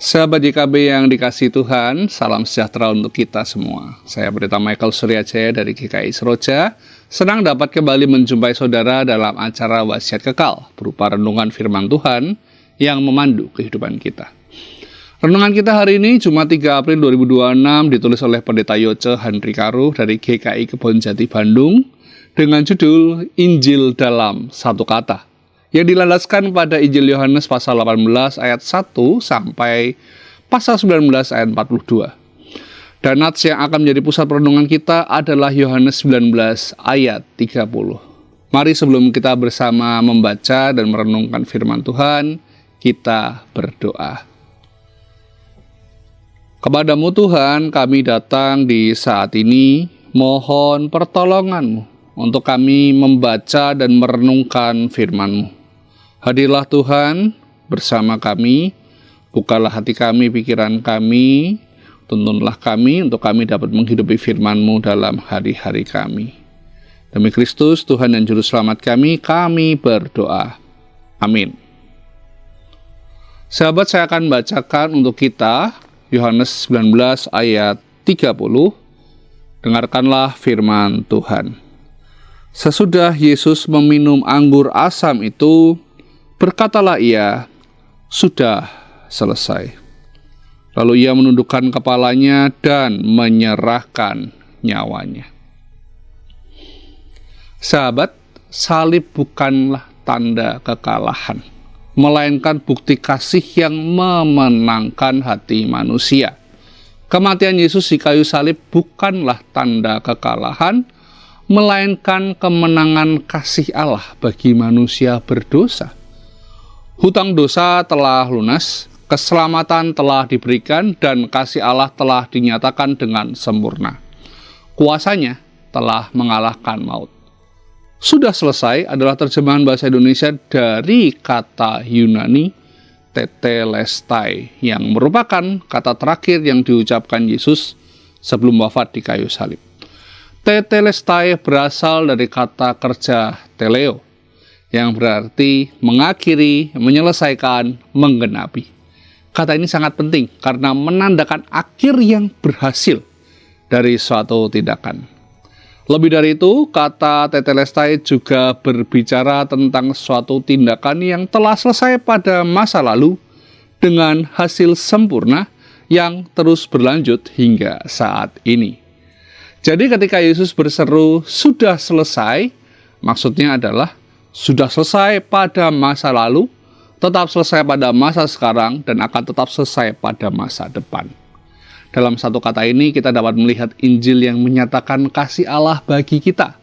Sahabat YKB yang dikasihi Tuhan, salam sejahtera untuk kita semua. Saya Pendeta Michael Suryajaya dari GKI Seroja, senang dapat kembali menjumpai saudara dalam acara Wasiat Kekal, berupa renungan firman Tuhan yang memandu kehidupan kita. Renungan kita hari ini, Jumat 3 April 2026, ditulis oleh Pendeta Yoce Handri Karuh dari GKI Kebonjati Bandung, dengan judul Injil dalam Satu Kata, yang dilandaskan pada Injil Yohanes pasal 18 ayat 1 sampai pasal 19 ayat 42. Dan nats yang akan menjadi pusat perenungan kita adalah Yohanes 19 ayat 30. Mari sebelum kita bersama membaca dan merenungkan firman Tuhan, kita berdoa. Kepadamu Tuhan, kami datang di saat ini, mohon pertolongan-Mu untuk kami membaca dan merenungkan firman-Mu. Hadirlah Tuhan bersama kami, bukalah hati kami, pikiran kami, tuntunlah kami untuk kami dapat menghidupi firman-Mu dalam hari-hari kami. Demi Kristus, Tuhan dan Juru Selamat kami berdoa. Amin. Sahabat, saya akan bacakan untuk kita Yohanes 19 ayat 30. Dengarkanlah firman Tuhan. Sesudah Yesus meminum anggur asam itu, berkatalah ia, sudah selesai. Lalu ia menundukkan kepalanya dan menyerahkan nyawanya. Sahabat, salib bukanlah tanda kekalahan, melainkan bukti kasih yang memenangkan hati manusia. Kematian Yesus di kayu salib bukanlah tanda kekalahan, melainkan kemenangan kasih Allah bagi manusia berdosa. Hutang dosa telah lunas, keselamatan telah diberikan, dan kasih Allah telah dinyatakan dengan sempurna. Kuasanya telah mengalahkan maut. Sudah selesai adalah terjemahan bahasa Indonesia dari kata Yunani tetelestai, yang merupakan kata terakhir yang diucapkan Yesus sebelum wafat di kayu salib. Tetelestai berasal dari kata kerja teleo, yang berarti mengakhiri, menyelesaikan, menggenapi. Kata ini sangat penting karena menandakan akhir yang berhasil dari suatu tindakan. Lebih dari itu, kata tetelestai juga berbicara tentang suatu tindakan yang telah selesai pada masa lalu dengan hasil sempurna yang terus berlanjut hingga saat ini. Jadi ketika Yesus berseru, sudah selesai, maksudnya adalah sudah selesai pada masa lalu, tetap selesai pada masa sekarang, dan akan tetap selesai pada masa depan. Dalam satu kata ini kita dapat melihat Injil yang menyatakan kasih Allah bagi kita.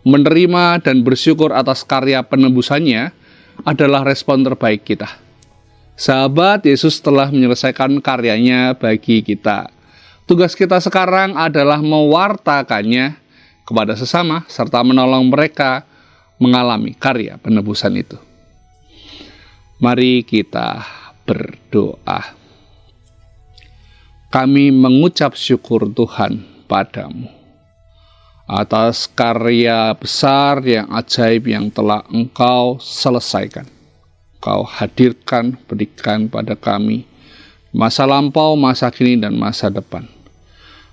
Menerima dan bersyukur atas karya penebusannya adalah respon terbaik kita. Sahabat, Yesus telah menyelesaikan karyanya bagi kita. Tugas kita sekarang adalah mewartakannya kepada sesama serta menolong mereka mengalami karya penebusan itu. Mari kita berdoa. Kami mengucap syukur Tuhan padamu atas karya besar yang ajaib yang telah Engkau selesaikan. Engkau hadirkan, berikan pada kami masa lampau, masa kini, dan masa depan.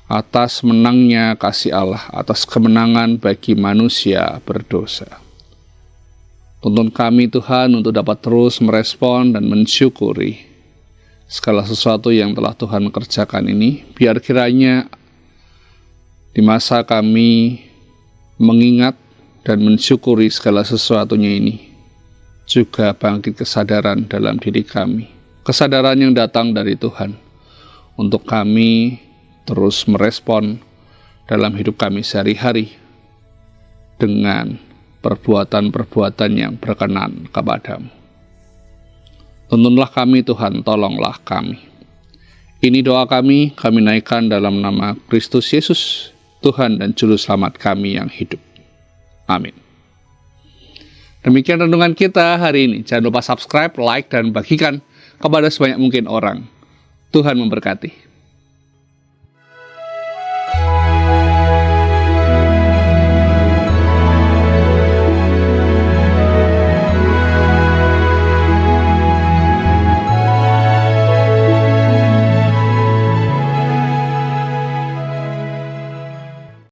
Atas menangnya kasih Allah, atas kemenangan bagi manusia berdosa. Tuntun kami Tuhan untuk dapat terus merespon dan mensyukuri segala sesuatu yang telah Tuhan kerjakan ini. Biar kiranya di masa kami mengingat dan mensyukuri segala sesuatunya ini, juga bangkit kesadaran dalam diri kami. Kesadaran yang datang dari Tuhan untuk kami terus merespon dalam hidup kami sehari-hari dengan perbuatan-perbuatan yang berkenan kepadamu. Tuntunlah kami Tuhan, tolonglah kami. Ini doa kami naikkan dalam nama Kristus Yesus, Tuhan dan Juru Selamat kami yang hidup. Amin. Demikian renungan kita hari ini. Jangan lupa subscribe, like, dan bagikan kepada sebanyak mungkin orang. Tuhan memberkati.